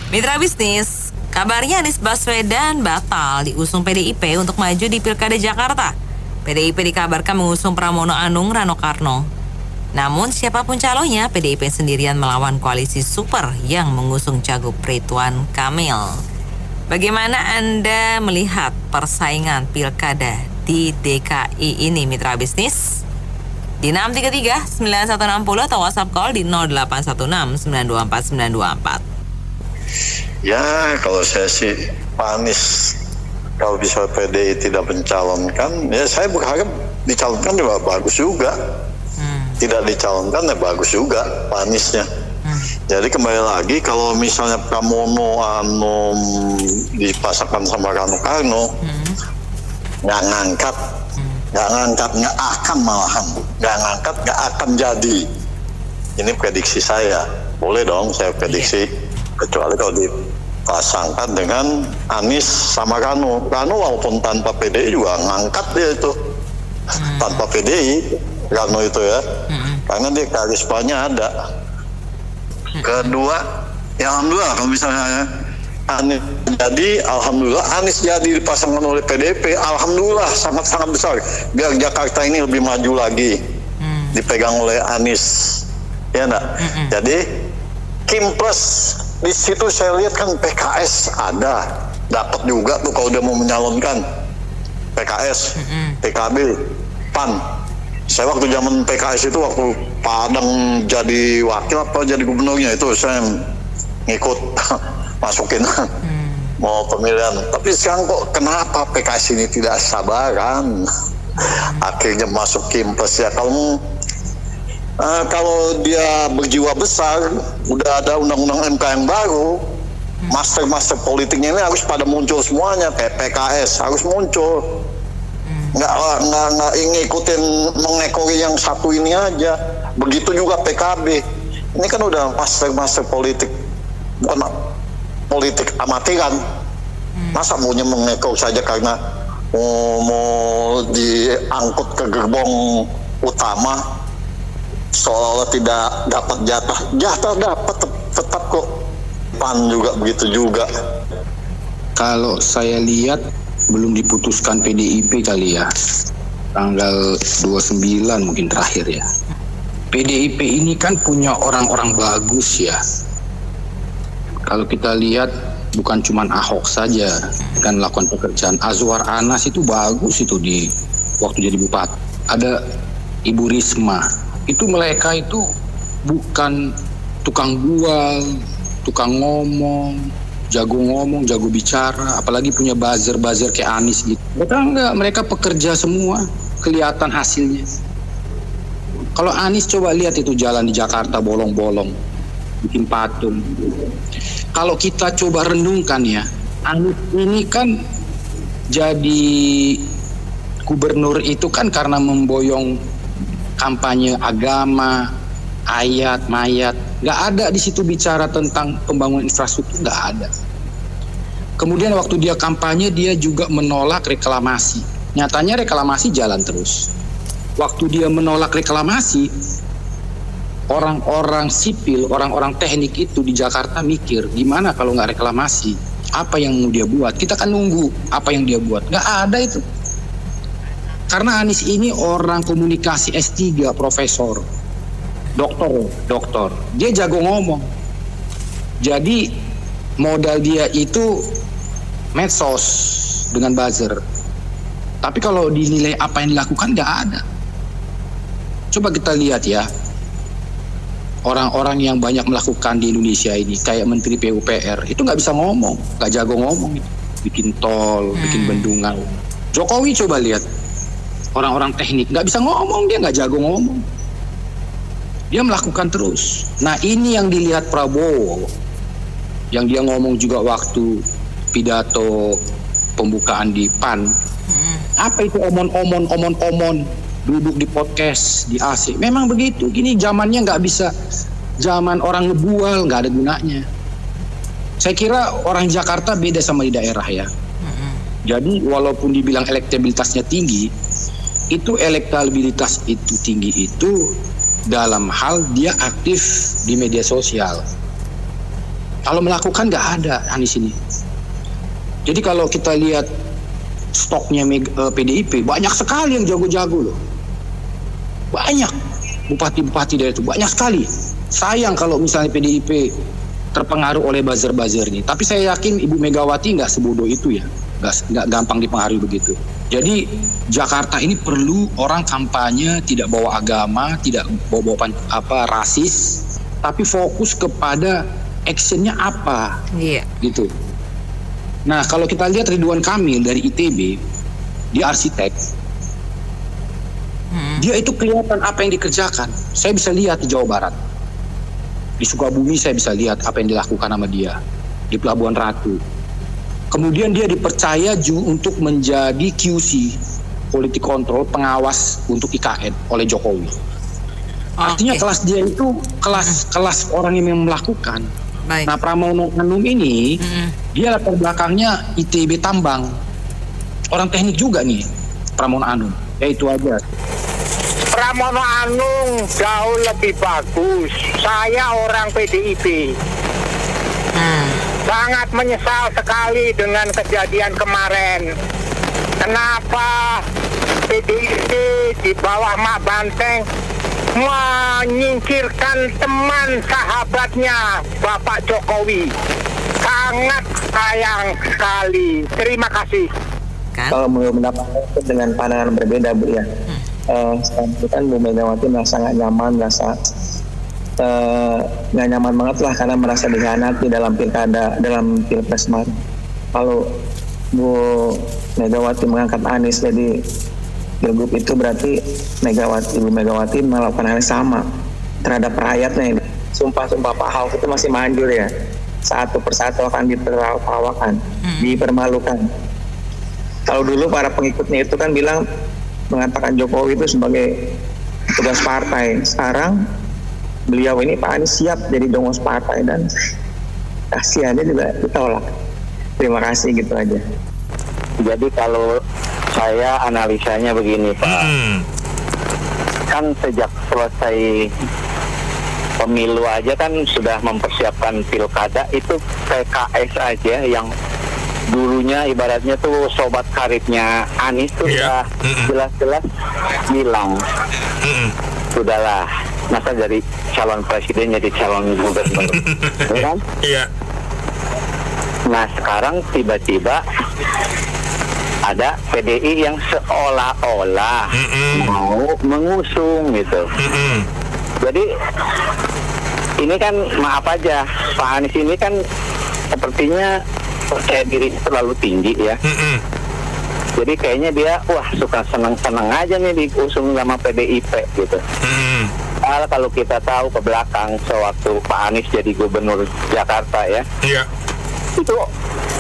Mitra bisnis, kabarnya Anies Baswedan batal diusung PDIP untuk maju di Pilkada Jakarta. PDIP dikabarkan mengusung Pramono Anung Rano Karno. Namun siapapun calonnya, PDIP sendirian melawan koalisi super yang mengusung Cagup Ridwan Kamil. Bagaimana Anda melihat persaingan Pilkada di DKI ini, mitra bisnis? Di 633-9160 atau WhatsApp call di 0816-924-924. Ya, kalau saya sih Pak Anies kalau bisa PDI tidak mencalonkan, ya saya berharap dicalonkan juga bagus juga. Tidak dicalonkan ya bagus juga Pak Aniesnya. Jadi kembali lagi kalau misalnya Pramono Anung dipasangkan sama Rano Karno, nggak ngangkat, nggak akan malahan, nggak akan jadi. Ini prediksi saya. Boleh dong saya prediksi. Kecuali kalau dipasangkan dengan Anies sama Rano. Rano walaupun tanpa PDI juga ngangkat dia itu. Tanpa PDI, Rano itu ya. Karena dia karismanya ada. Kedua, ya alhamdulillah kalau misalnya Anies jadi, alhamdulillah Anies jadi dipasangkan oleh PDIP, alhamdulillah sangat-sangat besar. Biar Jakarta ini lebih maju lagi. Dipegang oleh Anies. Ya enggak? Jadi Kim Plus di situ saya lihat kan PKS ada, dapat juga tuh kalau dia mau menyalonkan PKS, PKB, PAN. Saya waktu zaman PKS itu waktu Padang jadi wakil apa jadi gubernurnya itu saya ngikut masukin mau pemilihan. Tapi sekarang kok kenapa PKS ini tidak sabaran? Akhirnya masuk Kim Plus ya. Kalau dia berjiwa besar, udah ada undang-undang MK yang baru, master politiknya ini harus pada muncul semuanya, kayak PKS harus muncul. Nggak ngikutin mengekori yang satu ini aja. Begitu juga PKB. Ini kan udah master politik, bukan politik amatiran. Masa maunya mengekor saja karena mau diangkut ke gerbong utama, seolah-olah tidak dapat jatah dapat tetap kok. PAN juga begitu juga. Kalau saya lihat belum diputuskan PDIP kali ya, tanggal 29 mungkin terakhir ya. PDIP ini kan punya orang-orang bagus ya. Kalau kita lihat bukan cuma Ahok saja kan melakukan pekerjaan. Azwar Anas itu bagus itu di waktu jadi bupati. Ada Ibu Risma. Itu mereka itu bukan tukang bual, tukang ngomong, jago bicara, apalagi punya buzzer kayak Anies gitu. Mereka pekerja semua, kelihatan hasilnya. Kalau Anies coba lihat itu jalan di Jakarta bolong-bolong, bikin patung. Kalau kita coba renungkan ya, Anies ini kan jadi gubernur itu kan karena memboyong kampanye agama, ayat, mayat. Nggak ada di situ bicara tentang pembangunan infrastruktur, nggak ada. Kemudian waktu dia kampanye, dia juga menolak reklamasi. Nyatanya reklamasi jalan terus. Waktu dia menolak reklamasi, orang-orang sipil, orang-orang teknik itu di Jakarta mikir, gimana kalau nggak reklamasi? Apa yang mau dia buat? Kita kan nunggu apa yang dia buat. Nggak ada itu. Karena Anies ini orang komunikasi S3, profesor, doktor. Dia jago ngomong. Jadi modal dia itu medsos dengan buzzer. Tapi kalau dinilai apa yang dilakukan nggak ada. Coba kita lihat ya, orang-orang yang banyak melakukan di Indonesia ini, kayak Menteri PUPR, itu nggak bisa ngomong, nggak jago ngomong. Bikin tol, bikin bendungan. Jokowi coba lihat, orang-orang teknik nggak bisa ngomong, dia nggak jago ngomong. Dia melakukan terus. Nah ini yang dilihat Prabowo, yang dia ngomong juga waktu pidato pembukaan di PAN. Apa itu omon, duduk di podcast, di AC. Memang begitu, gini zamannya nggak bisa, zaman orang ngebual, nggak ada gunanya. Saya kira orang Jakarta beda sama di daerah ya. Jadi walaupun dibilang elektabilitasnya tinggi, itu elektabilitas itu tinggi itu dalam hal dia aktif di media sosial. Kalau melakukan nggak ada Anies ini. Jadi kalau kita lihat stoknya PDIP, banyak sekali yang jago-jago loh. Banyak bupati-bupati dari itu, banyak sekali. Sayang kalau misalnya PDIP terpengaruh oleh buzzer-buzzer ini. Tapi saya yakin Ibu Megawati nggak sebodoh itu ya. Nggak gampang dipengaruhi begitu. Jadi Jakarta ini perlu orang kampanye tidak bawa agama, tidak bawa rasis, tapi fokus kepada actionnya apa, gitu. Nah kalau kita lihat Ridwan Kamil dari ITB, dia arsitek, dia itu kelihatan apa yang dikerjakan. Saya bisa lihat di Jawa Barat, di Sukabumi saya bisa lihat apa yang dilakukan sama dia, di Pelabuhan Ratu. Kemudian dia dipercaya untuk menjadi QC, quality control, pengawas untuk IKN oleh Jokowi. Artinya kelas dia itu kelas orang yang melakukan. Baik. Nah Pramono Anung ini dia latar belakangnya ITB Tambang, orang teknik juga nih Pramono Anung. Ya itu aja. Pramono Anung jauh lebih bagus. Saya orang PDIP. Sangat menyesal sekali dengan kejadian kemarin. Kenapa PDIP di bawah Mak Banteng menyingkirkan teman sahabatnya Bapak Jokowi? Sangat sayang sekali. Terima kasih. Kalau mau mendapatkan dengan pandangan berbeda Bu ya. Sekarang itu kan Bu Megawati merasa nggak nyaman, nggak nyaman banget lah karena merasa dikhianati dalam pilkada, dalam pilpres kemarin. Kalau Bu Megawati mengangkat Anies jadi Pilgub itu berarti Ibu Megawati melakukan hal yang sama terhadap rakyatnya ini. Sumpah-sumpah Pak Ahok itu masih manjur ya. Satu persatu akan ditertawakan, dipermalukan. Kalau dulu para pengikutnya itu kan bilang mengatakan Jokowi itu sebagai tugas partai. Sekarang beliau ini Pak Anies siap jadi dongos partai dan kasihannya juga ditolak. Terima kasih, gitu aja. Jadi kalau saya analisanya begini Pak, kan sejak selesai pemilu aja kan sudah mempersiapkan pilkada. Itu PKS aja yang dulunya ibaratnya tuh sobat karibnya Anies tuh udah jelas-jelas bilang sudahlah, masa dari calon presiden jadi calon gubernur, ya kan? Iya. Nah sekarang tiba-tiba ada PDI yang seolah-olah mau mengusung gitu. Jadi ini kan maaf aja, Pak Anies ini kan sepertinya percaya diri terlalu tinggi ya. Jadi kayaknya dia suka senang-senang aja nih diusung sama PDIP gitu. Kalau kita tahu ke belakang sewaktu Pak Anies jadi gubernur Jakarta ya, itu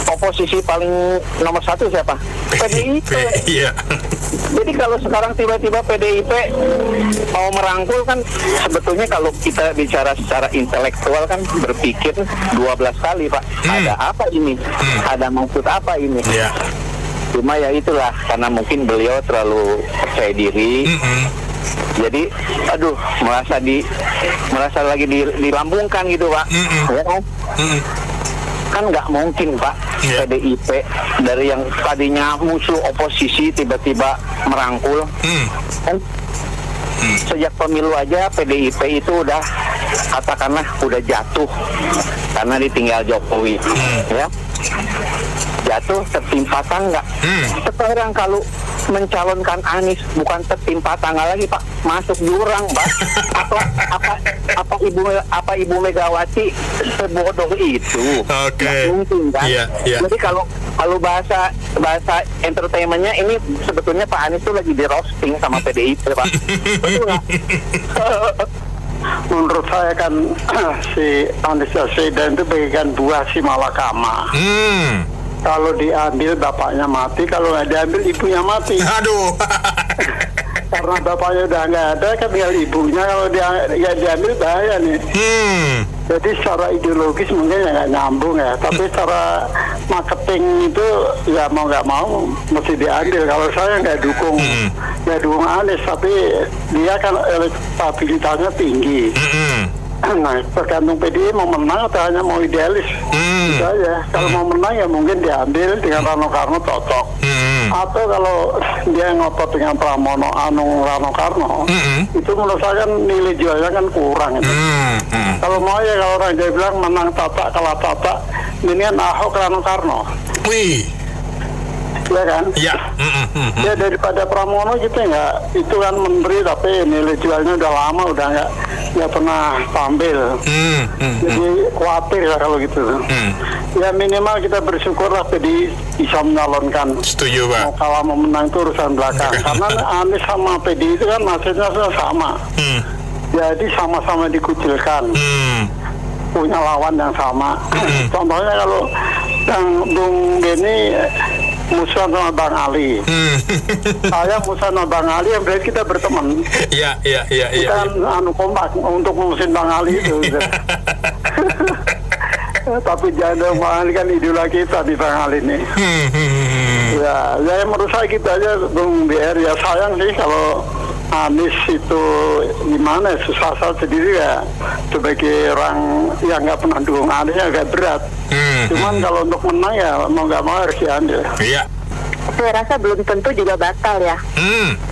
oposisi paling nomor satu siapa? PDIP. Jadi kalau sekarang tiba-tiba PDIP mau merangkul kan, sebetulnya kalau kita bicara secara intelektual kan berpikir 12 kali Pak. Ada apa ini? Ada maksud apa ini? Cuma ya itulah, karena mungkin beliau terlalu percaya diri. Jadi merasa lagi dilambungkan gitu Pak. Ya kan? Kan nggak mungkin Pak, PDIP dari yang tadinya musuh oposisi tiba-tiba merangkul. Kan sejak pemilu aja PDIP itu udah katakanlah udah jatuh karena ditinggal Jokowi, ya. Jatuh tertimpa tangga. Sekarang kalau mencalonkan Anies bukan tertimpa tangga lagi Pak, masuk jurang Pak. Apa Ibu Megawati sebodoh itu? Nggak mungkin kan? Jadi kalau bahasa entertainmentnya ini sebetulnya Pak Anies itu lagi di roasting sama PDIP Pak. Betul nggak? Menurut saya kan si Anies Baswedan itu bagikan buah si malakama. Kalau diambil bapaknya mati, kalau nggak diambil ibunya mati. Aduh. Karena bapaknya udah nggak ada, kan tinggal ibunya. Kalau dia nggak diambil bahaya nih. Jadi secara ideologis mungkin ya nggak nyambung ya, tapi secara marketing itu ya mau nggak mau mesti diambil. Kalau saya nggak dukung Anies, tapi dia kan elektabilitasnya tinggi. Nah, tergantung PDI mau menang atau hanya mau idealis. Gitu aja. Kalau mau menang ya mungkin diambil dengan Rano Karno cocok. Atau kalau dia ngotot dengan Pramono Anung Rano Karno, itu menurut saya kan nilai jualnya kan kurang. Itu. Kalau mau ya kalau orang Jawa bilang menang Tata kalah Tata, mendingan Ahok Rano Karno. Wih. Ya kan? Ya. Ya daripada Pramono gitu nggak, itu kan menteri tapi nilai jualnya udah lama udah nggak pernah tampil. Jadi khawatir ya kalau gitu. Ya minimal kita bersyukurlah PDI bisa menyalonkan. Setuju, Pak. Mau kalah mau menang itu urusan belakang. Karena Anies sama PDI itu kan nasibnya sama. Jadi sama-sama dikucilkan. Punya lawan yang sama. Contohnya kalau yang Bung Beni musuhan sama Bang Ali. Saya musuhan sama Bang Ali, yang berarti kita berteman. Iya. Kita kompak untuk memusuhin Bang Ali itu. Tapi jangan Bang Ali kan idola kita di Bang Ali ini. Ya menurut saya gitu aja Bung BR. Ya sayang sih kalau Anies itu gimana ya, susah saya sendiri ya sebagai orang yang nggak pernah dukung Anies agak berat. Cuman kalau untuk menang ya mau nggak mau harus diambil. Iya. Saya rasa belum tentu juga batal ya.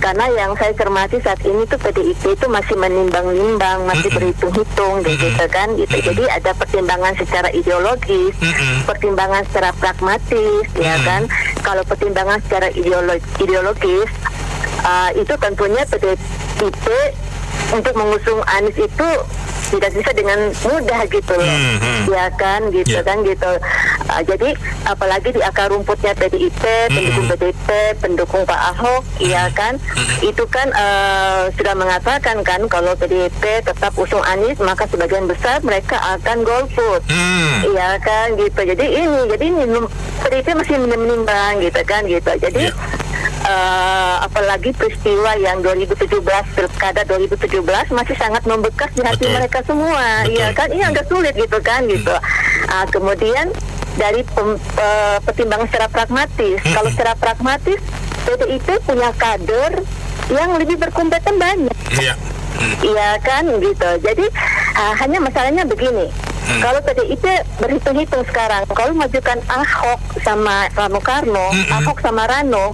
Karena yang saya cermati saat ini tuh PDIP itu masih menimbang-nimbang, masih berhitung-hitung gitu kan gitu. Jadi ada pertimbangan secara ideologis, pertimbangan secara pragmatis ya kan. Kalau pertimbangan secara ideologis itu tentunya PDIP untuk mengusung Anies itu tidak bisa dengan mudah gitu loh, ya kan gitu kan gitu. Jadi apalagi di akar rumputnya PDIP, pendukung PDIP, pendukung Pak Ahok, ya kan, itu kan sudah mengatakan kan kalau PDIP tetap usung Anies maka sebagian besar mereka akan golput, ya kan gitu. Jadi ini PDIP masih menimbang gitu kan gitu. Jadi apalagi peristiwa yang 2017 Pilkada 2017 masih sangat membekas di hati mereka semua. Iya kan, ini agak sulit gitu kan gitu. Kemudian dari pertimbangan secara pragmatis, kalau secara pragmatis PDIP punya kader yang lebih berkompeten banyak. Iya kan gitu. Jadi hanya masalahnya begini. Kalau PDIP berhitung-hitung sekarang, kalau majukan Ahok sama Rano Karno, Ahok sama Rano,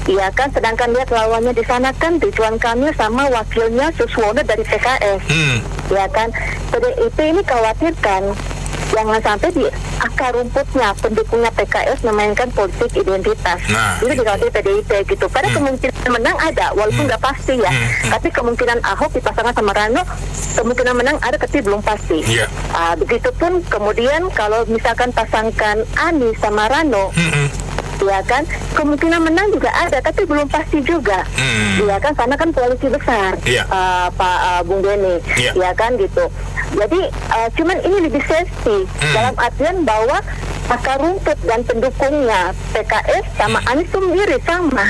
iya kan, sedangkan lihat lawannya di sana kan Ridwan Kamil sama wakilnya Suswono dari PKS, ya kan, PDIP ini khawatirkan jangan sampai di akar rumputnya pendukungnya PKS memainkan politik identitas. Itu dikhawatir PDIP gitu. Pada kemungkinan menang ada, walaupun nggak pasti ya. Tapi kemungkinan Ahok dipasangkan sama Rano, kemungkinan menang ada, tapi belum pasti. Begitupun kemudian kalau misalkan pasangkan Anies sama Rano, ya kan, kemungkinan menang juga ada, tapi belum pasti juga. Ya kan, karena kan koalisi besar, Pak Bung Beni, ya kan gitu. Jadi cuman ini lebih safety dalam artian bahwa akar rumput dan pendukungnya PKS sama Anies itu mirip sama.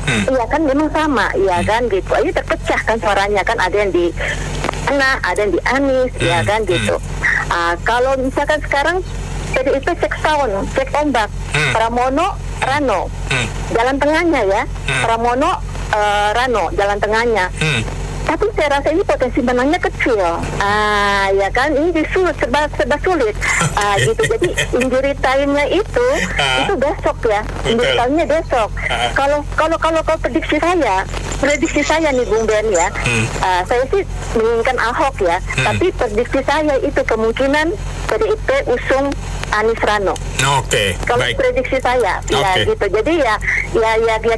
Iya kan, memang sama, iya kan gitu. Ini terpecah kan suaranya kan, ada yang di ada yang di Anies, ya kan gitu. Kalau misalkan sekarang PDIP cek sound, cek ombak, Pramono, Rano, jalan tengahnya ya, Pramono, Rano, jalan tengahnya. Tapi saya rasa ini potensi menangnya kecil, ya kan, ini justru serba sulit, gitu. Jadi injury time-nya itu besok ya, injury time-nya besok. Kalau prediksi saya nih Bung Ben ya, saya sih menginginkan Ahok ya, tapi prediksi saya itu kemungkinan PDIP usung Anies Rano. Kalau prediksi saya, ya gitu. Jadi ya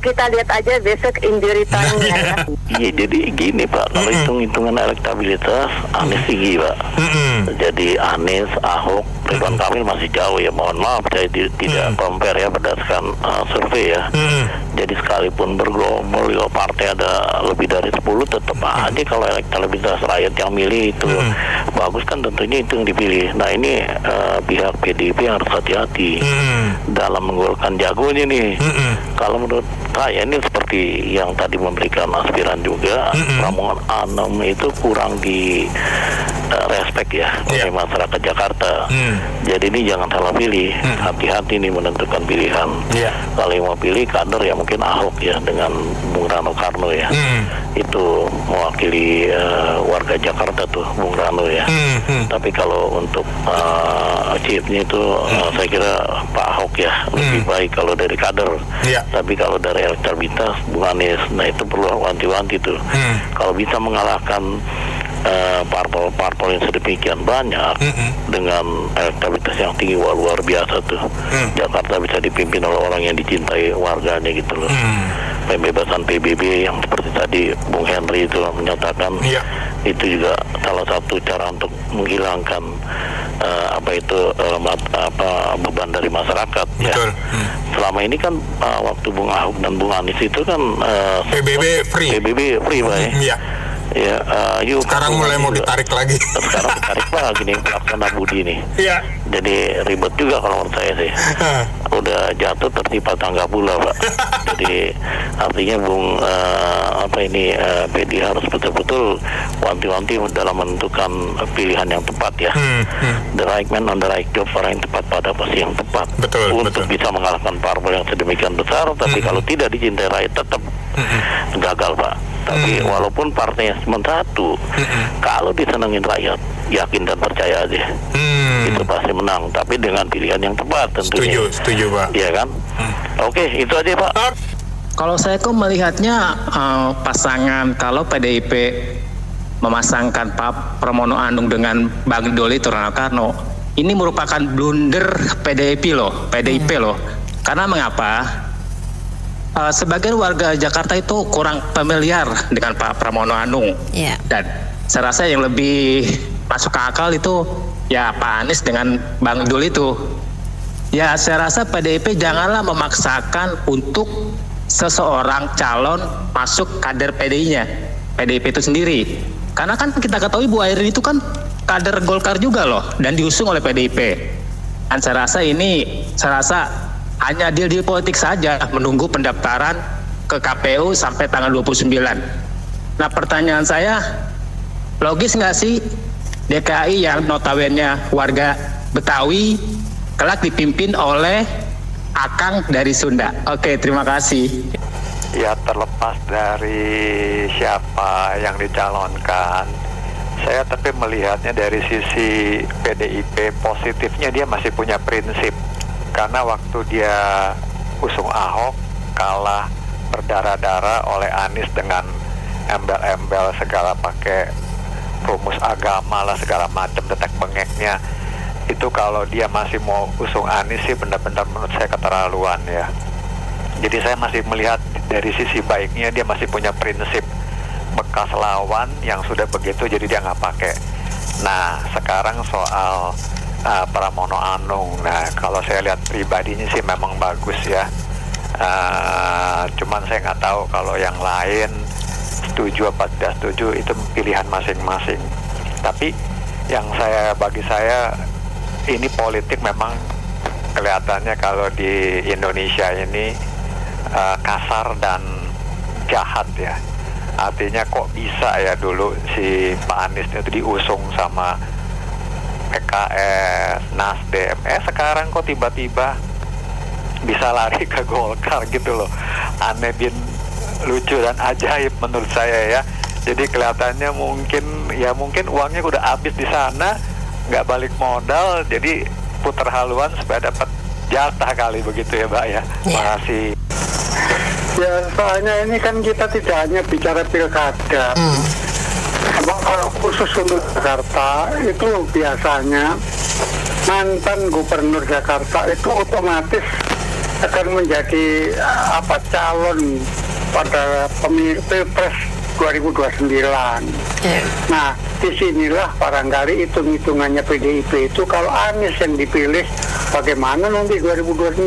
kita lihat aja besok injury time-nya ya. Iya, jadi gini Pak, kalau hitung-hitungan elektabilitas Anies tinggi Pak. Jadi Anies, Ahok, Ridwan Kamil masih jauh ya. Mohon maaf saya tidak compare ya berdasarkan survei ya. Jadi sekalipun bergerombol ya partai ada lebih dari 10, tetap aja kalau elektabilitas rakyat yang milih itu bagus kan tentunya itu yang dipilih. Nah ini pihak PDIP harus hati-hati dalam menggolkan jagonya nih. Kalau menurut saya ini seperti seperti yang tadi memberikan aspiran juga, Pramono Anung itu kurang di respect ya oleh masyarakat Jakarta. Jadi ini jangan salah pilih, hati-hati nih menentukan pilihan. Kalau yang mau pilih kader ya mungkin Ahok ya dengan Bung Rano Karno ya, itu mewakili warga Jakarta tuh Bung Rano ya. Tapi kalau untuk chiefnya itu saya kira Pak Ahok ya lebih baik kalau dari kader. Tapi kalau dari elektabilitas Bung Anies, nah itu perlu wanti-wanti tuh. Kalau bisa mengalahkan parpol-parpol yang sedemikian banyak dengan elektabilitas yang tinggi luar biasa tuh, Jakarta bisa dipimpin oleh orang yang dicintai warganya gitu loh. Pembebasan PBB yang seperti tadi Bung Henry itu menyatakan, itu juga salah satu cara untuk menghilangkan beban dari masyarakat. Ya. Selama ini kan waktu Bung Ahok dan Bung Anies itu kan PBB free Pak ya. Ya, sekarang mulai mau ditarik lagi. Sekarang ditarik lagi nih Laksana Budi nih. Jadi ribet juga kalau menurut saya sih. Udah jatuh tertimpa tangga pula Pak. Jadi artinya Bung PD harus betul-betul wanti-wanti dalam menentukan pilihan yang tepat ya. The right man on the right job, orang yang tepat pada posisi yang tepat. Untuk bisa mengalahkan parpol yang sedemikian besar. Tapi kalau tidak dicintai rakyat tetap gagal Pak. Tapi walaupun partainya cuma satu, kalau disenengin rakyat, yakin dan percaya aja, itu pasti menang. Tapi dengan pilihan yang tepat tentunya. Setuju Pak. Iya kan? Oke, itu aja Pak. Kalau saya kok melihatnya pasangan kalau PDIP memasangkan Pak Pramono Anung dengan Bang Doli Rano Karno, ini merupakan blunder PDIP loh. Karena mengapa? Sebagian warga Jakarta itu kurang familiar dengan Pak Pramono Anung, dan saya rasa yang lebih masuk ke akal itu ya Pak Anies dengan Bang Dul itu. Ya saya rasa PDIP janganlah memaksakan untuk seseorang calon masuk kader PDIP itu sendiri. Karena kan kita ketahui Bu Airin itu kan kader Golkar juga loh, dan diusung oleh PDIP. Dan saya rasa hanya deal politik saja, menunggu pendaftaran ke KPU sampai tanggal 29. Nah pertanyaan saya, logis nggak sih DKI yang notabene warga Betawi kelak dipimpin oleh Akang dari Sunda? Oke, terima kasih. Ya terlepas dari siapa yang dicalonkan, saya tapi melihatnya dari sisi PDIP positifnya dia masih punya prinsip. Karena waktu dia usung Ahok kalah berdarah-darah oleh Anies dengan embel-embel segala pakai rumus agama lah segala macam detek bengeknya, itu kalau dia masih mau usung Anies sih benar-benar menurut saya keterlaluan ya. Jadi saya masih melihat dari sisi baiknya dia masih punya prinsip, bekas lawan yang sudah begitu jadi dia nggak pakai. Nah sekarang soal Pramono Anung, nah kalau saya lihat pribadinya sih memang bagus ya. Cuman saya nggak tahu kalau yang lain setuju apa tidak setuju, itu pilihan masing-masing. Tapi yang bagi saya ini politik memang kelihatannya kalau di Indonesia ini kasar dan jahat ya. Artinya kok bisa ya dulu si Pak Anies itu diusung sama PKS, Nasdem, sekarang kok tiba-tiba bisa lari ke Golkar gitu loh. Aneh bin lucu dan ajaib menurut saya ya. Jadi kelihatannya mungkin uangnya udah habis di sana, nggak balik modal, jadi putar haluan supaya dapat jatah kali begitu ya Mbak ya. Terima kasih. Ya soalnya ini kan kita tidak hanya bicara pilkada. Kalau khusus untuk Jakarta itu biasanya mantan gubernur Jakarta itu otomatis akan menjadi calon pada Pilpres 2029. Nah disinilah barangkali hitung-hitungannya PDIP itu kalau Anies yang dipilih bagaimana nanti 2029.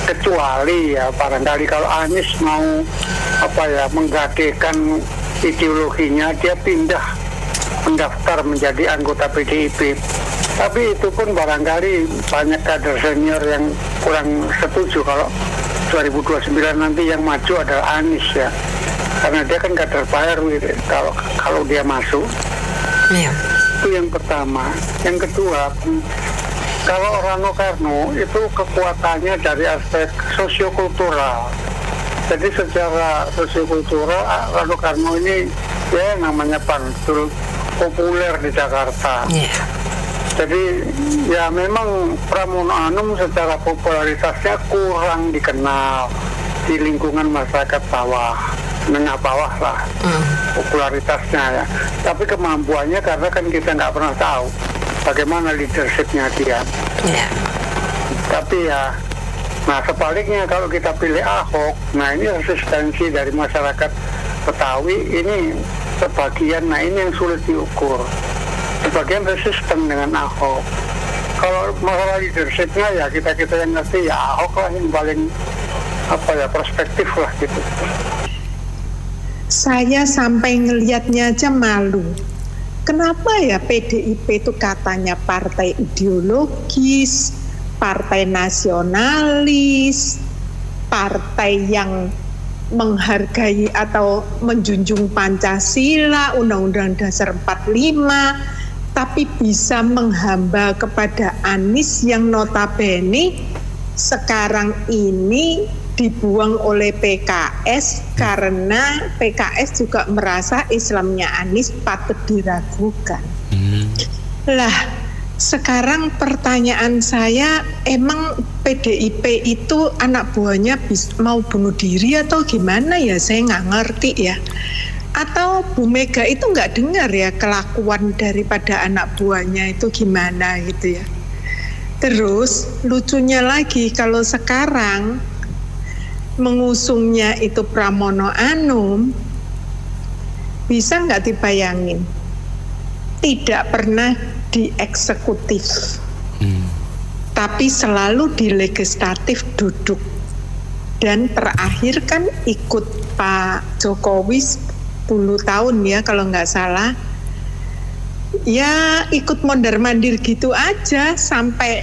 Kecuali ya barangkali kalau Anies mau menggadekan ideologinya, dia pindah mendaftar menjadi anggota PDIP. Tapi itu pun barangkali banyak kader senior yang kurang setuju kalau 2029 nanti yang maju adalah Anies ya, karena dia kan kader baru gitu. Kalau dia masuk, itu yang pertama. Yang kedua, kalau Rano Karno itu kekuatannya dari aspek sosiokultural. Jadi secara sosiokultural Rano Karno ini ya namanya pantul populer di Jakarta. Jadi ya memang Pramono Anung secara popularitasnya kurang dikenal di lingkungan masyarakat bawah, menengah bawah lah popularitasnya ya. Tapi kemampuannya karena kan kita nggak pernah tahu bagaimana leadershipnya dia. Tapi ya, nah sebaliknya kalau kita pilih Ahok, nah ini resistensi dari masyarakat Betawi ini sebagian, nah ini yang sulit diukur. Sebagian resisten dengan Ahok. Kalau masalah leadershipnya ya kita yang ngerti ya Ahok lah yang paling perspektif lah gitu. Saya sampai ngelihatnya aja malu. Kenapa ya PDIP itu katanya partai ideologis, partai nasionalis, partai yang menghargai atau menjunjung Pancasila, Undang-Undang Dasar 45, tapi bisa menghamba kepada Anies yang notabene sekarang ini dibuang oleh PKS karena PKS juga merasa Islamnya Anies patut diragukan. Lah, sekarang pertanyaan saya, emang PDIP itu anak buahnya mau bunuh diri atau gimana ya? Saya nggak ngerti ya. Atau Bu Mega itu nggak dengar ya kelakuan daripada anak buahnya itu gimana gitu ya. Terus lucunya lagi kalau sekarang mengusungnya itu Pramono Anung, bisa nggak dibayangin? Tidak pernah di eksekutif, tapi selalu di legislatif duduk. Dan terakhir kan ikut Pak Jokowi 10 tahun ya kalau nggak salah. Ya ikut mondar-mandir gitu aja sampai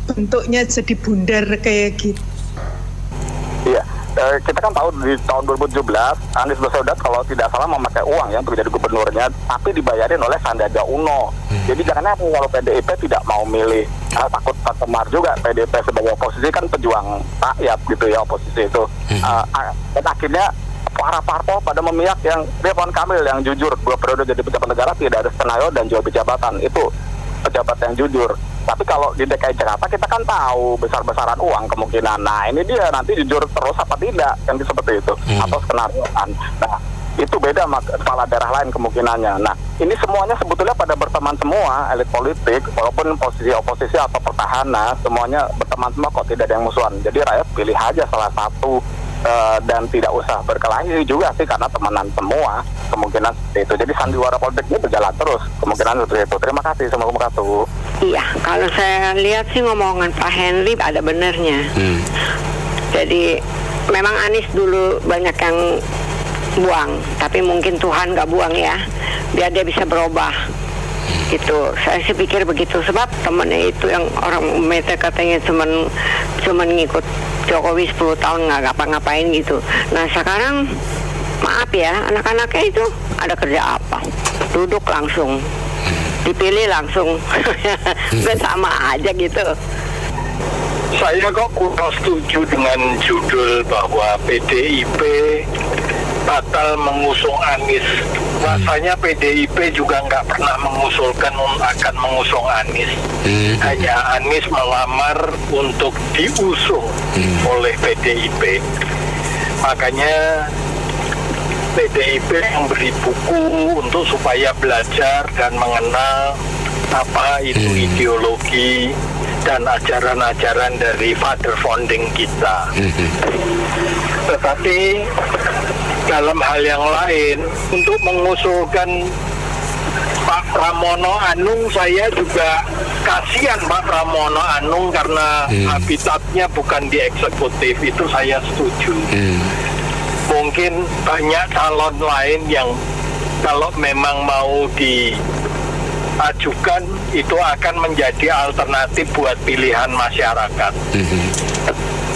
bentuknya jadi bundar kayak gitu. Iya, kita kan tahu di tahun 2017 Anies Baswedan kalau tidak salah memakai uang ya untuk jadi gubernurnya, tapi dibayarin oleh Sandiaga Uno. Jadi jangan kalau PDIP tidak mau milih, takut tercemar juga PDIP sebagai oposisi, kan pejuang rakyat gitu ya oposisi itu. Dan akhirnya para parpol pada memihak yang Ridwan Kamil yang jujur 2 periode jadi pejabat negara, tidak ada skenario dan jual jabatan, itu pejabat yang jujur. Tapi kalau di DKI Jakarta kita kan tahu besar-besaran uang kemungkinan. Nah ini dia nanti jujur terus apa tidak, yang seperti itu atau skenario. Nah itu beda sama kepala daerah lain kemungkinannya. Nah ini semuanya sebetulnya pada berteman semua, elit politik walaupun posisi oposisi atau petahana semuanya berteman semua kok, tidak ada yang musuhan. Jadi rakyat pilih aja salah satu dan tidak usah berkelahi juga sih karena temenan semua, kemungkinan seperti itu. Jadi sandiwara politiknya berjalan terus, kemungkinan seperti itu. Terima kasih, Assalamualaikum warahmatullahi wabarakatuh. Iya, kalau saya lihat sih ngomongan Pak Henry ada benernya. Jadi memang Anies dulu banyak yang buang, tapi mungkin Tuhan nggak buang ya, biar dia bisa berubah. Gitu, saya sih pikir begitu. Sebab temennya itu yang orang Meta katanya cuman ngikut Jokowi 10 tahun nggak ngapa-ngapain gitu. Nah sekarang maaf ya, anak-anaknya itu ada kerja apa? Duduk langsung, dipilih langsung, udah sama aja gitu. Saya kok kurang setuju dengan judul bahwa PDIP batal mengusung Anies. Rasanya PDIP juga nggak pernah mengusulkan akan mengusung Anies. Hanya Anies melamar untuk diusung oleh PDIP. Makanya PDIP memberi buku untuk supaya belajar dan mengenal apa itu ideologi dan ajaran-ajaran dari father founding kita. Tetapi dalam hal yang lain, untuk mengusulkan Pak Pramono Anung, saya juga kasihan Pak Pramono Anung karena habitatnya bukan di eksekutif, itu saya setuju. Mungkin banyak calon lain yang kalau memang mau diajukan itu akan menjadi alternatif buat pilihan masyarakat.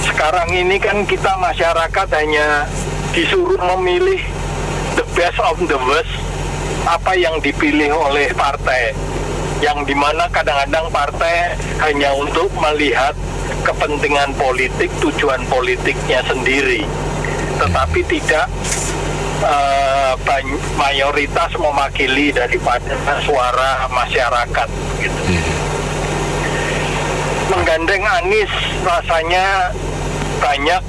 sekarang ini kan kita masyarakat hanya disuruh memilih the best of the worst, apa yang dipilih oleh partai, yang dimana kadang-kadang partai hanya untuk melihat kepentingan politik, tujuan politiknya sendiri, tetapi tidak mayoritas mewakili daripada suara masyarakat gitu. Menggandeng Anies rasanya banyak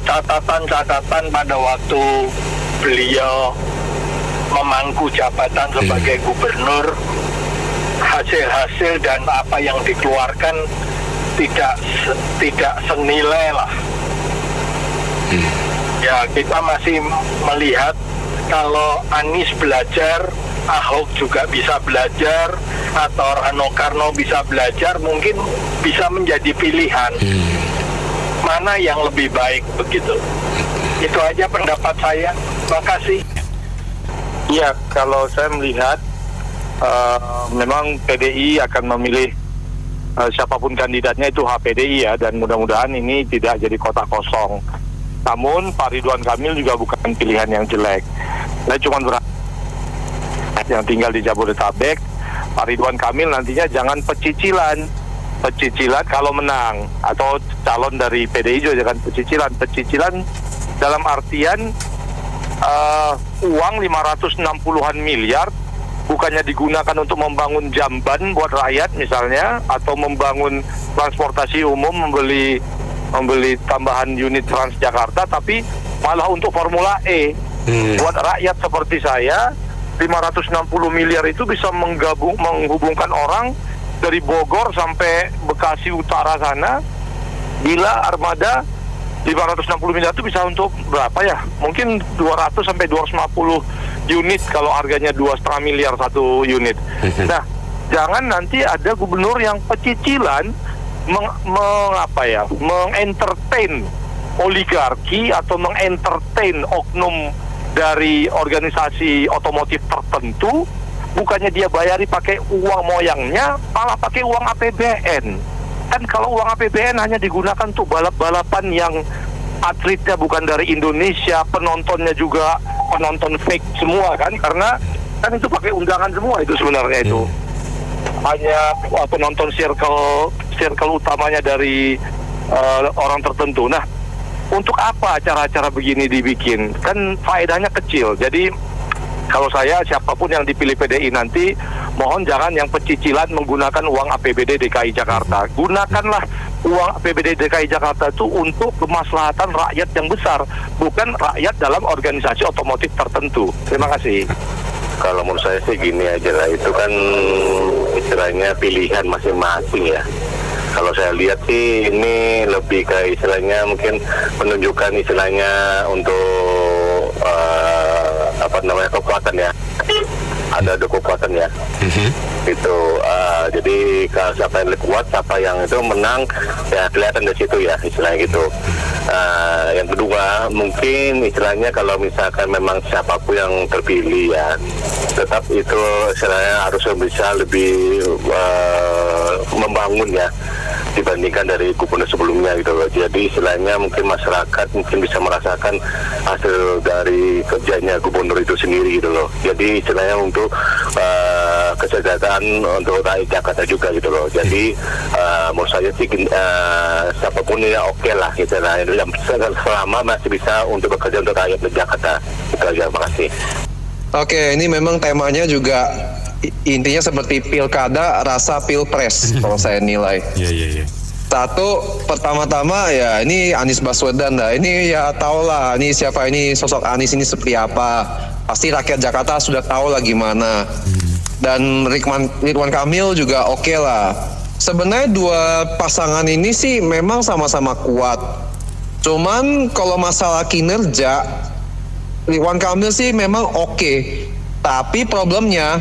catatan-catatan pada waktu beliau memangku jabatan sebagai gubernur. Hasil-hasil dan apa yang dikeluarkan tidak senilai lah. Ya, kita masih melihat kalau Anies belajar, Ahok juga bisa belajar, atau Rano Karno bisa belajar, mungkin bisa menjadi pilihan. Mana yang lebih baik begitu. Itu aja pendapat saya. Terima kasih. Ya, kalau saya melihat memang PDI akan memilih siapapun kandidatnya, itu hak PDI ya, dan mudah-mudahan ini tidak jadi kotak kosong. Namun Pak Ridwan Kamil juga bukan pilihan yang jelek. Saya cuma berharap yang tinggal di Jabodetabek, Pak Ridwan Kamil nantinya jangan pecicilan kalau menang, atau calon dari PDI juga jangan pecicilan dalam artian uang 560-an miliar bukannya digunakan untuk membangun jamban buat rakyat misalnya, atau membangun transportasi umum, membeli tambahan unit Transjakarta, tapi malah untuk Formula E. Buat rakyat seperti saya, 560 miliar itu bisa menghubungkan orang dari Bogor sampai Bekasi Utara sana. Bila armada 560 miliar itu bisa untuk berapa ya? Mungkin 200 sampai 250 unit kalau harganya 2,5 miliar satu unit. Nah, jangan nanti ada gubernur yang pecicilan mengentertain oligarki atau mengentertain oknum dari organisasi otomotif tertentu, bukannya dia bayari pakai uang moyangnya, malah pakai uang APBN. Kan kalau uang APBN hanya digunakan untuk balap-balapan yang atletnya bukan dari Indonesia, penontonnya juga penonton fake semua kan, karena kan itu pakai undangan semua itu sebenarnya itu. Hanya penonton circle utamanya dari orang tertentu. Nah, untuk apa acara-acara begini dibikin? Kan faedahnya kecil. Jadi kalau saya, siapapun yang dipilih PDI nanti, mohon jangan yang pecicilan menggunakan uang APBD DKI Jakarta. Gunakanlah uang APBD DKI Jakarta itu untuk kemaslahatan rakyat yang besar, bukan rakyat dalam organisasi otomotif tertentu. Terima kasih. Kalau menurut saya sih gini aja lah, itu kan istilahnya pilihan masing-masing ya. Kalau saya lihat sih ini lebih ke istilahnya mungkin menunjukkan istilahnya untuk kekuatan ya. Ada kekuatan ya. Gitu. Jadi kalau siapa yang lebih kuat, siapa yang itu menang, ya kelihatan dari situ ya istilahnya gitu. Yang kedua, mungkin istilahnya kalau misalkan memang siapapun yang terpilih ya, tetap itu istilahnya harus bisa lebih membangun ya dibandingkan dari gubernur sebelumnya gitu loh. Jadi istilahnya mungkin masyarakat mungkin bisa merasakan hasil dari kerjanya gubernur itu sendiri gitu loh. Jadi istilahnya untuk kesejahteraan untuk rakyat Jakarta juga gitu loh. Jadi menurut saya sih siapapun ya oke lah gitu lah. Selama masih bisa untuk bekerja untuk rakyat Jakarta. Itu aja, terima kasih. Oke, ini memang temanya juga intinya seperti pilkada rasa pilpres kalau saya nilai. Iya. Satu, pertama-tama ya ini Anies Baswedan dah. Ini ya tau lah, ini siapa ini, sosok Anies ini seperti apa. Pasti rakyat Jakarta sudah tahu lah gimana. Dan Ridwan Kamil juga oke lah. Sebenarnya dua pasangan ini sih memang sama-sama kuat. Cuman kalau masalah kinerja, Ridwan Kamil sih memang oke. Tapi problemnya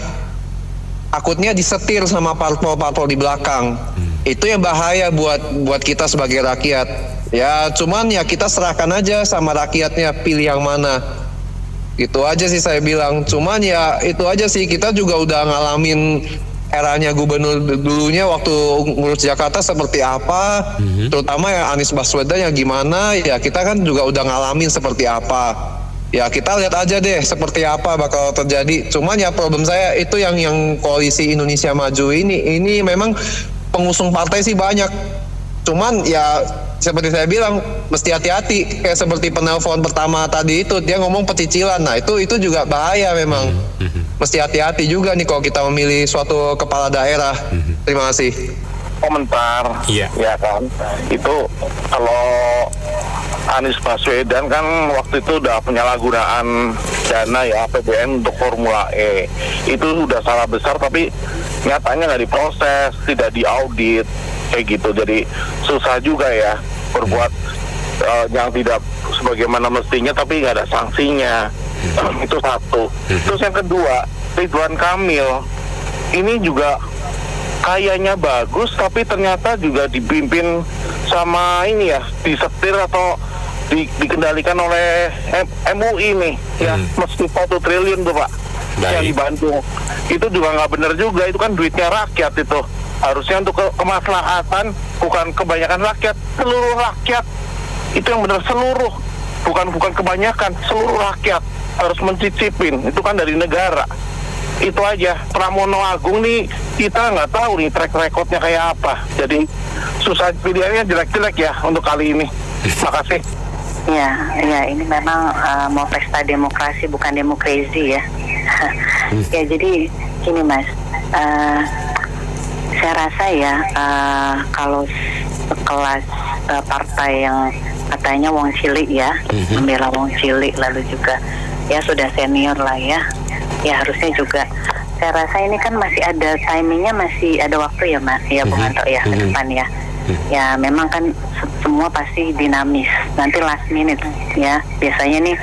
takutnya disetir sama parpol-parpol di belakang. Itu yang bahaya buat kita sebagai rakyat. Ya cuman ya kita serahkan aja sama rakyatnya pilih yang mana. Itu aja sih saya bilang. Cuman ya itu aja sih, kita juga udah ngalamin eranya gubernur dulunya waktu ngurus Jakarta seperti apa, terutama ya Anies Baswedan yang gimana, ya kita kan juga udah ngalamin seperti apa. Ya kita lihat aja deh seperti apa bakal terjadi. Cuman ya problem saya itu yang koalisi Indonesia Maju ini memang pengusung partai sih banyak. Cuman ya seperti saya bilang mesti hati-hati, kayak seperti penelpon pertama tadi itu dia ngomong pecicilan. Nah itu juga bahaya memang. Mesti hati-hati juga nih kalau kita memilih suatu kepala daerah. Terima kasih. Komentar, ya kan, itu kalau Anies Baswedan kan waktu itu udah penyalahgunaan dana ya APBN untuk Formula E, itu udah salah besar tapi nyatanya nggak diproses, tidak diaudit kayak gitu, jadi susah juga ya berbuat yang tidak sebagaimana mestinya tapi nggak ada sanksinya. Itu satu. Terus yang kedua, Ridwan Kamil ini juga kayaknya bagus tapi ternyata juga dipimpin sama ini ya, disetir atau dikendalikan oleh MUI nih ya, mesti 1 triliun tuh Pak yang di Bandung. Itu juga nggak benar juga, itu kan duitnya rakyat, itu harusnya untuk kemaslahatan, bukan kebanyakan rakyat, seluruh rakyat. Itu yang benar, seluruh, bukan kebanyakan, seluruh rakyat harus mencicipin, itu kan dari negara. Itu aja. Pramono Agung nih kita nggak tahu nih track recordnya kayak apa, jadi susah, pilihannya jelek-jelek ya untuk kali ini. Makasih. Ya, ini memang mau pesta demokrasi bukan demokrasi ya. Ya jadi gini Mas, saya rasa ya kalau sekelas partai yang katanya wong cilik ya, membela wong cilik, lalu juga ya sudah senior lah ya harusnya juga, saya rasa ini kan masih ada timingnya, masih ada waktu ya Mas ya, Bung Anto ya, ke depan ya. Ya memang kan semua pasti dinamis, nanti last minute ya, biasanya nih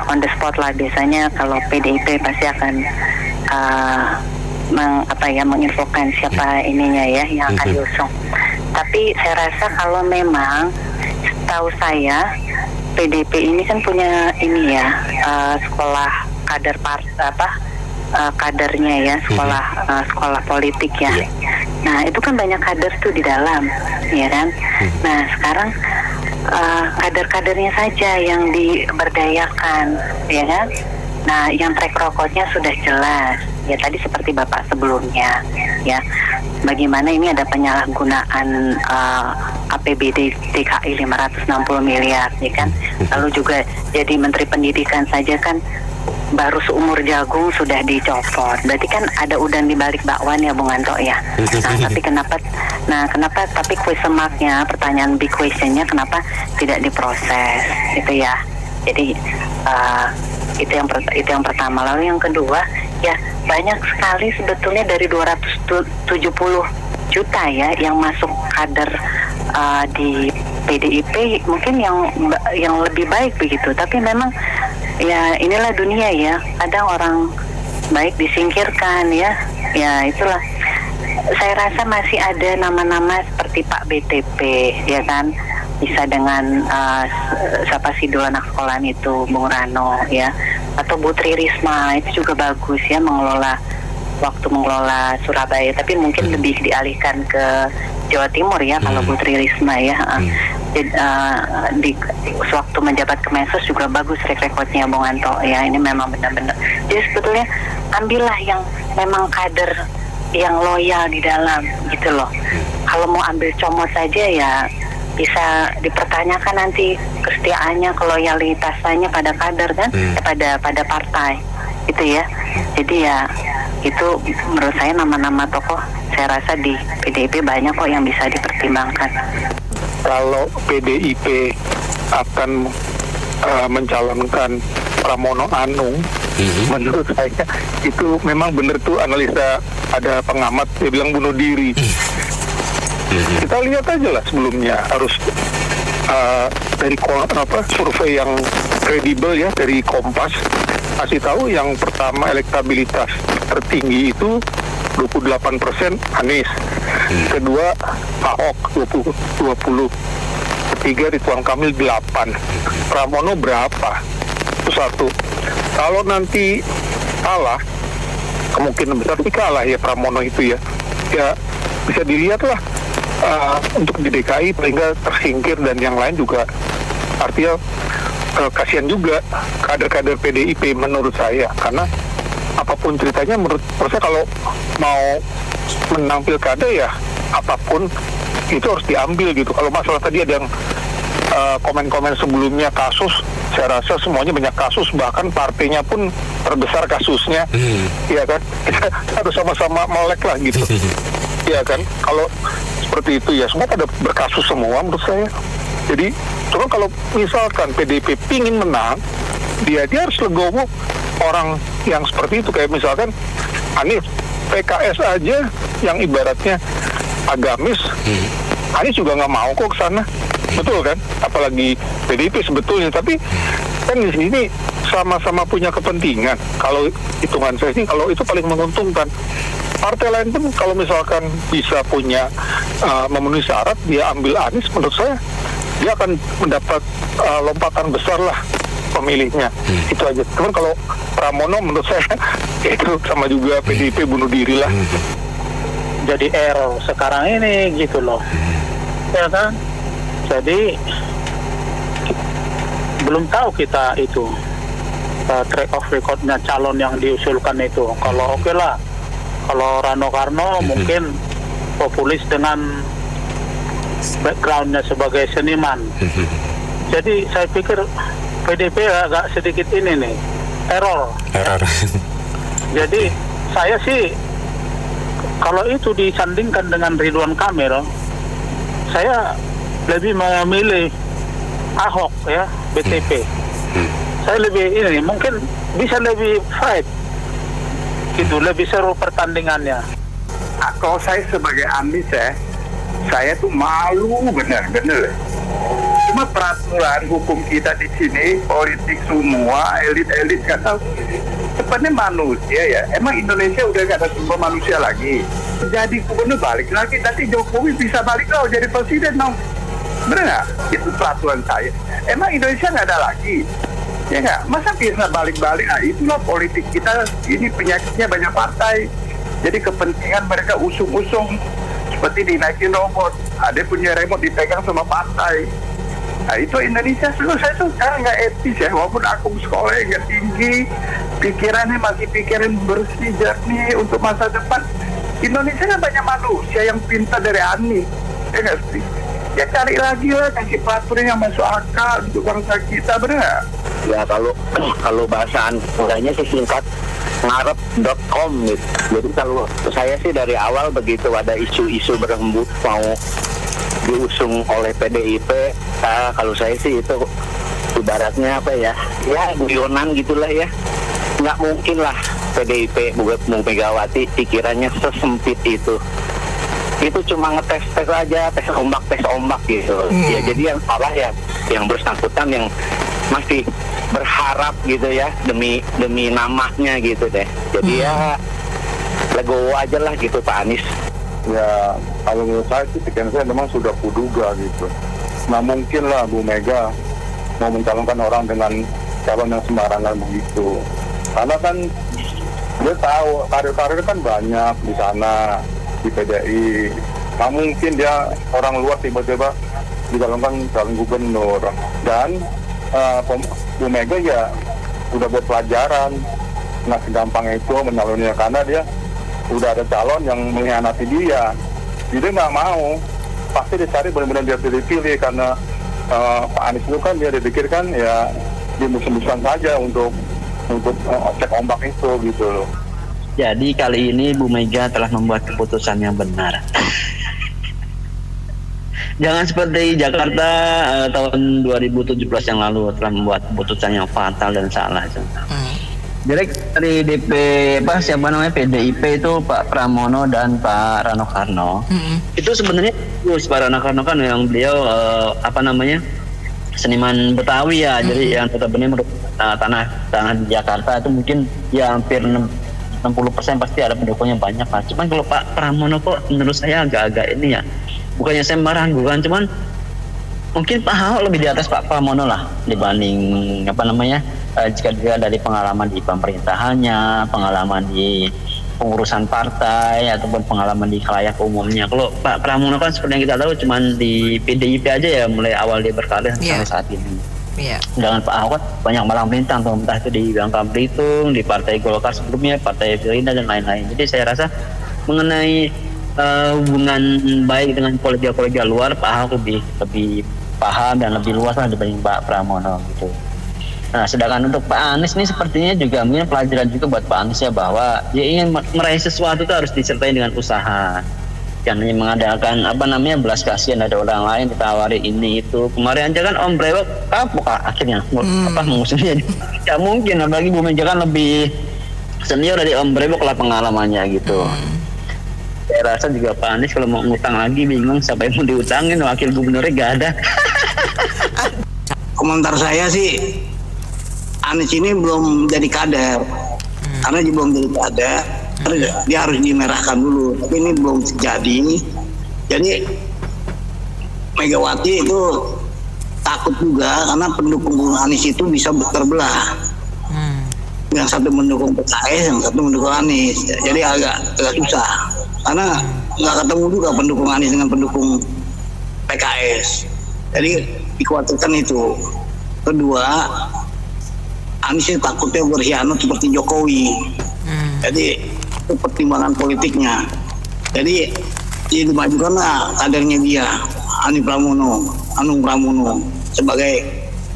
on the spot lah biasanya kalau PDIP pasti akan menginfokan siapa ininya ya yang akan diusung. Tapi saya rasa kalau memang setahu saya PDIP ini kan punya ini ya sekolah kader kadernya ya, sekolah politik ya. Nah itu kan banyak kader tuh di dalam, ya kan. Nah sekarang kader-kadernya saja yang diberdayakan, ya kan. Nah yang track recordnya sudah jelas, ya tadi seperti Bapak sebelumnya, ya. Bagaimana ini ada penyalahgunaan APBD DKI 560 miliar, ya kan. Lalu juga jadi Menteri Pendidikan saja kan baru seumur jagung sudah dicopot. Berarti kan ada udang di balik bakwan ya Bung Anto ya. Nah kenapa tapi question marknya, pertanyaan big questionnya kenapa tidak diproses itu ya. Jadi itu yang pertama. Lalu yang kedua ya, banyak sekali sebetulnya dari 270 juta ya yang masuk kader di PDIP, mungkin yang lebih baik begitu, tapi memang ya inilah dunia ya, kadang orang baik disingkirkan ya itulah. Saya rasa masih ada nama-nama seperti Pak BTP ya kan, bisa dengan siapa sih dulu anak sekolahan itu, Bung Rano ya, atau Bu Tri Risma itu juga bagus ya, mengelola Surabaya, tapi mungkin lebih dialihkan ke Jawa Timur ya kalau Bu Tri Risma ya. Di waktu menjabat Kemensos juga bagus rekodnya Bung Anto ya, ini memang benar-benar. Jadi sebetulnya ambillah yang memang kader yang loyal di dalam gitu loh. Kalau mau ambil comot saja ya bisa dipertanyakan nanti kesetiaannya, keloyalitasannya pada kader kan, pada partai gitu ya. Jadi ya itu menurut saya nama-nama tokoh saya rasa di PDIP banyak kok yang bisa dipertimbangkan. Kalau PDIP akan mencalonkan Pramono Anung, menurut saya itu memang benar tuh analisa, ada pengamat dia bilang bunuh diri. Kita lihat aja lah sebelumnya, harus dari survei yang kredibel ya dari Kompas kasih tahu yang pertama elektabilitas tertinggi itu 28% Anies, kedua Ahok 20, ketiga Ridwan Kamil 8, Pramono berapa? Itu satu. Kalau nanti kalah kemungkinan besar sih kalah ya Pramono itu ya. Ya bisa dilihat lah untuk di DKI paling nggak tersingkir, dan yang lain juga artinya kasihan juga kader-kader PDIP menurut saya, karena apapun ceritanya menurut saya kalau mau menang pilkada ya apapun itu harus diambil gitu. Kalau masalah tadi ada yang komen-komen sebelumnya kasus, saya rasa semuanya banyak kasus, bahkan partainya pun terbesar kasusnya, ya kan, kita harus sama-sama melek lah gitu, ya kan. Kalau seperti itu ya semua pada berkasus semua menurut saya. Jadi cuma kalau misalkan PDIP pingin menang, dia harus legowo orang yang seperti itu, kayak misalkan Anies, PKS aja yang ibaratnya agamis, Anies juga nggak mau kok ke sana, betul kan? Apalagi PDIP sebetulnya, tapi kan di sini sama-sama punya kepentingan. Kalau hitungan saya sih, kalau itu paling menguntungkan. Partai lain pun kalau misalkan bisa punya memenuhi syarat, dia ambil Anies, menurut saya dia akan mendapat lompatan besar lah pemilihnya. Itu aja. Cuman kalau Pramono menurut saya itu sama juga PDIP bunuh diri lah. Jadi error sekarang ini gitu loh, ya kan? Jadi belum tahu kita itu track of recordnya calon yang diusulkan itu. Kalau oke lah, kalau Rano Karno mungkin populis dengan backgroundnya sebagai seniman. Jadi saya pikir PDIP agak sedikit ini nih error. Jadi saya sih kalau itu disandingkan dengan Ridwan Kamil, saya lebih memilih Ahok ya, BTP. Saya lebih ini mungkin bisa lebih fight gitu, lebih seru pertandingannya. Kalau saya sebagai Anies ya, saya tuh malu bener-bener. Cuma peraturan hukum kita di sini, politik semua, elit-elit kata sebenarnya manusia ya. Emang Indonesia udah gak ada sumber manusia lagi. Jadi gubernur balik lagi, nanti Jokowi bisa balik loh jadi presiden dong. Bener nggak? Itu peraturan saya. Emang Indonesia nggak ada lagi, ya nggak? Masa bisa balik-balik? Nah, itulah politik kita. Ini penyakitnya banyak partai. Jadi kepentingan mereka usung-usung seperti dinaikin robot. Ada punya remote dipegang sama partai. Nah itu Indonesia saya tuh sekarang nggak etis ya. Walaupun aku sekolahnya nggak tinggi, pikirannya masih pikiran bersih jernih untuk masa depan. Indonesia kan banyak manusia yang pintar dari Anies, ya nggak sih? Ya cari lagi lah, kasih peraturan yang masuk akal untuk bangsa kita, benar? Ya kalau bahasa antaranya sih singkat ngarep.com gitu. Jadi kalau saya sih dari awal begitu ada isu-isu berembuk mau diusung oleh PDIP, kalau saya sih itu ibaratnya apa ya guyonan gitulah ya. Nggak mungkin lah PDIP buat Megawati pikirannya sesempit itu. Itu cuma ngetes aja, tes ombak gitu. Ya jadi yang salah ya yang bersangkutan yang masih berharap gitu ya demi namanya gitu deh. Jadi ya legowo aja lah gitu Pak Anies. Ya kalau menurut saya sih pikiran saya memang sudah kuduga gitu. Nah mungkin lah Bu Mega mau mencalonkan orang dengan calon yang sembarangan begitu. Karena kan dia tahu karir-karir kan banyak di sana di PDI. Nah mungkin dia orang luar tiba-tiba dicalonkan calon gubernur. Dan Bu Mega ya udah buat pelajaran, nggak segampang itu menyalonnya karena dia udah ada calon yang mengkhianati dia. Jadi nggak mau, pasti dicari benar-benar dia pilih-pilih karena Pak Anies itu kan dia dipikirkan ya dimusuh-musuhan saja untuk cek ombak itu gitu loh. Jadi kali ini Bu Mega telah membuat keputusan yang benar. Jangan seperti Jakarta tahun 2017 yang lalu telah membuat keputusan yang fatal dan salah. Jadi dari DP PDIP itu Pak Pramono dan Pak Rano Karno. Itu sebenarnya Pak Rano Karno kan yang beliau seniman Betawi ya. Jadi yang notabene tanah di Jakarta itu mungkin ya hampir 60% pasti ada pendukungnya banyak lah. Cuman kalau Pak Pramono kok menurut saya agak-agak ini ya, bukannya saya meragukan, cuman mungkin Pak Ahok lebih di atas Pak Pramono lah dibanding jika dia dari pengalaman di pemerintahannya, pengalaman di pengurusan partai ataupun pengalaman di khalayak umumnya. Kalau Pak Pramono kan seperti yang kita tahu cuma di PDIP aja ya mulai awal dia berkarir sampai saat ini. Dengan Pak Ahok banyak malang melintang, entah itu di Bangka Belitung, di Partai Golkar sebelumnya, Partai Gerindra dan lain-lain. Jadi saya rasa mengenai hubungan baik dengan kolega-kolega luar, Pak Ahok lebih paham dan lebih luas lah dibanding Pak Pramono gitu. Nah, sedangkan untuk Pak Anies ini sepertinya juga mungkin pelajaran juga buat Pak Anies ya, bahwa dia ingin meraih sesuatu itu harus disertai dengan usaha. Jangan hanya mengadakan belas kasihan ada orang lain ditawari ini itu. Kemarin aja kan Om Brewok kapok akhirnya mengusungnya. Ya mungkin, apalagi Bu Mega kan lebih senior dari Om Brewok lah pengalamannya gitu. Saya rasa juga Pak Anies kalau mau ngutang lagi bingung siapa yang mau diutangin, wakil gubernurnya gak ada. Komentar saya sih, Anies ini belum jadi kader, karena dia belum jadi kader, dia harus dimerahkan dulu. Tapi ini belum terjadi. Jadi Megawati itu takut juga karena pendukung Anies itu bisa terbelah. Yang satu mendukung PKS, yang satu mendukung Anies. Jadi agak susah karena nggak ketemu juga pendukung Anies dengan pendukung PKS. Jadi dikhawatirkan itu. Kedua, Anies takutnya berkhianat seperti Jokowi. Jadi itu pertimbangan politiknya. Jadi dimajukanlah kadernya dia, Anung Pramono sebagai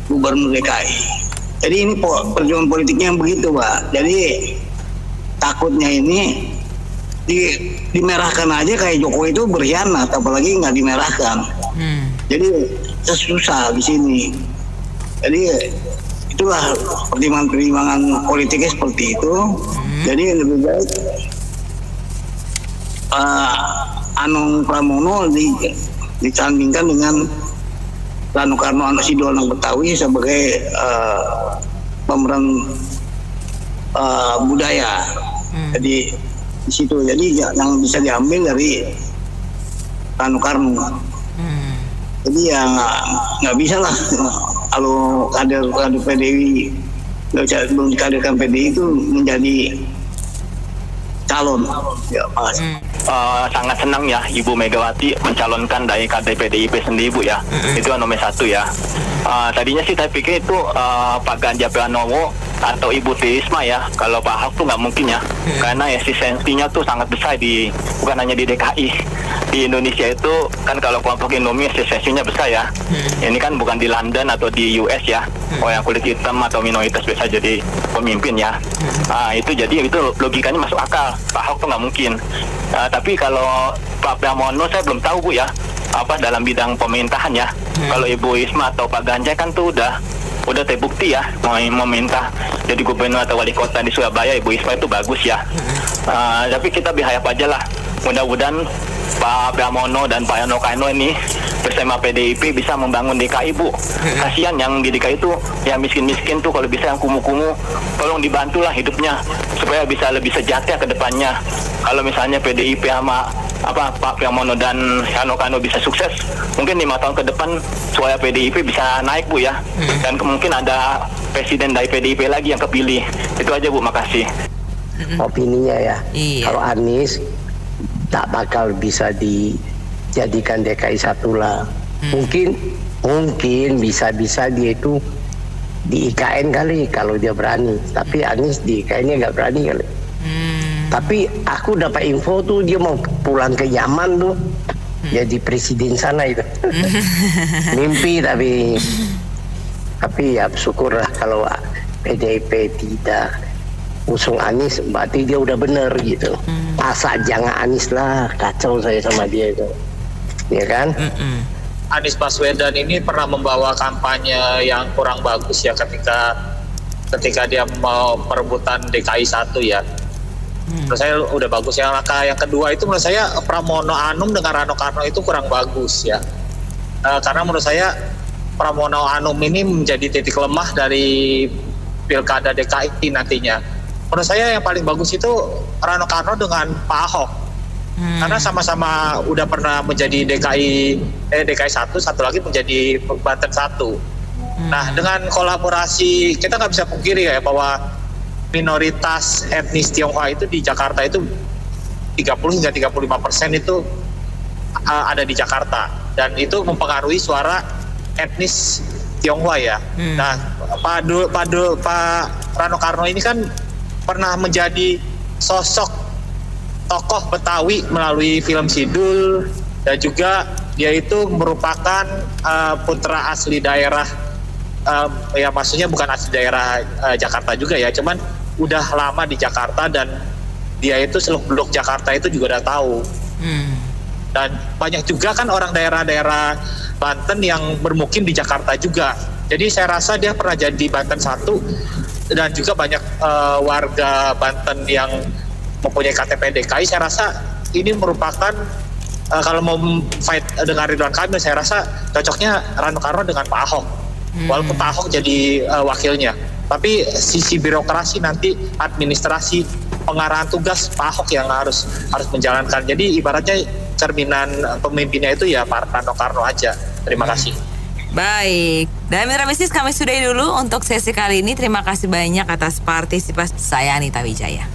gubernur DKI. Jadi ini perjuangan politiknya yang begitu, Pak. Jadi takutnya ini dimerahkan aja kayak Jokowi itu berkhianat, apalagi nggak dimerahkan. Jadi susah di sini. Jadi itulah pertimbangan politiknya seperti itu. Jadi lebih baik Anung Pramono disandingkan dengan Rano Karno anak Sidoarjo Betawi sebagai pemeran budaya. Jadi di situ, jadi yang bisa diambil dari Rano Karno. Jadi ya nggak bisa lah kalau kader PDI belum dikaderkan PDI itu menjadi calon. Ya, Mas. Sangat senang ya Ibu Megawati mencalonkan dari kader PDIP sendiri, Bu ya. Itu nomor satu ya. Tadinya sih saya pikir itu Pak Ganjar Pranowo atau Ibu Risma ya. Kalau Pak Ahok tuh nggak mungkin ya, karena eksistensinya tuh sangat besar bukan hanya di DKI. Di Indonesia itu kan kalau kelompok Indomie eksistensinya besar ya. Ini kan bukan di London atau di US ya. Yang kulit hitam atau minoritas bisa jadi pemimpin ya. Itu jadi itu logikanya masuk akal. Pak Ahok tuh nggak mungkin. Tapi kalau Pak Pramono saya belum tahu, Bu ya, dalam bidang pemerintahan ya. Kalau Ibu Risma atau Pak Ganjar kan tuh udah terbukti ya meminta jadi gubernur atau wali kota di Surabaya. Ibu Risma itu bagus ya. Tapi kita berharap aja lah, mudah-mudahan Pak Pramono dan Pak Rano Karno ini bersama PDIP bisa membangun DKI, Bu. Kasihan yang di DKI itu yang miskin-miskin tuh, kalau bisa yang kumuh-kumuh tolong dibantulah hidupnya supaya bisa lebih sejahtera ke depannya. Kalau misalnya PDIP sama Pak Pramono dan Rano Karno bisa sukses, mungkin 5 tahun ke depan suara PDIP bisa naik, Bu ya. Dan mungkin ada presiden dari PDIP lagi yang kepilih. Itu aja, Bu, makasih. Opininya ya, kalau Anies tak bakal bisa dijadikan DKI 1 lah. Mungkin bisa-bisa dia itu di IKN kali kalau dia berani. Tapi Anies di IKN-nya nggak berani kali. Tapi aku dapat info tuh dia mau pulang ke Yaman tuh, jadi presiden sana itu. Mimpi tapi ya syukurlah kalau PDIP tidak usung Anies, berarti dia udah bener gitu. Masa jangan Anies lah, kacau saya sama dia itu, ya kan? Anies Baswedan ini pernah membawa kampanye yang kurang bagus ya ketika dia mau perebutan DKI 1 ya. Menurut saya udah bagus ya. Langkah yang kedua itu menurut saya Pramono Anung dengan Rano Karno itu kurang bagus ya. Karena menurut saya Pramono Anung ini menjadi titik lemah dari Pilkada DKI nantinya. Menurut saya yang paling bagus itu Rano Karno dengan Pak Ahok. Karena sama-sama udah pernah menjadi DKI 1, satu lagi menjadi Banten 1. Nah, dengan kolaborasi kita nggak bisa pungkiri ya bahwa minoritas etnis Tionghoa itu di Jakarta itu 30 hingga 35% itu ada di Jakarta, dan itu mempengaruhi suara etnis Tionghoa ya. Nah, Pak Rano Karno ini kan pernah menjadi sosok tokoh Betawi melalui film Sidul, dan juga dia itu merupakan putra asli daerah, ya maksudnya bukan asli daerah Jakarta juga ya, cuman udah lama di Jakarta, dan dia itu seluk-beluk Jakarta itu juga udah tahu. Dan banyak juga kan orang daerah-daerah Banten yang bermukim di Jakarta juga. Jadi saya rasa dia pernah jadi Banten 1, dan juga banyak warga Banten yang mempunyai KTP DKI. Saya rasa ini merupakan kalau mau fight dengan Ridwan Kamil, saya rasa cocoknya Rano Karno dengan Pak Ahok. Walaupun Pak Ahok jadi wakilnya, tapi sisi birokrasi nanti administrasi pengarahan tugas Pak Ahok yang harus menjalankan. Jadi ibaratnya cerminan pemimpinnya itu ya Pak Rano Karno aja. Terima kasih. Baik, dan Mitra Bisnis kami sudahi dulu untuk sesi kali ini. Terima kasih banyak atas partisipasi saya, Anita Wijaya.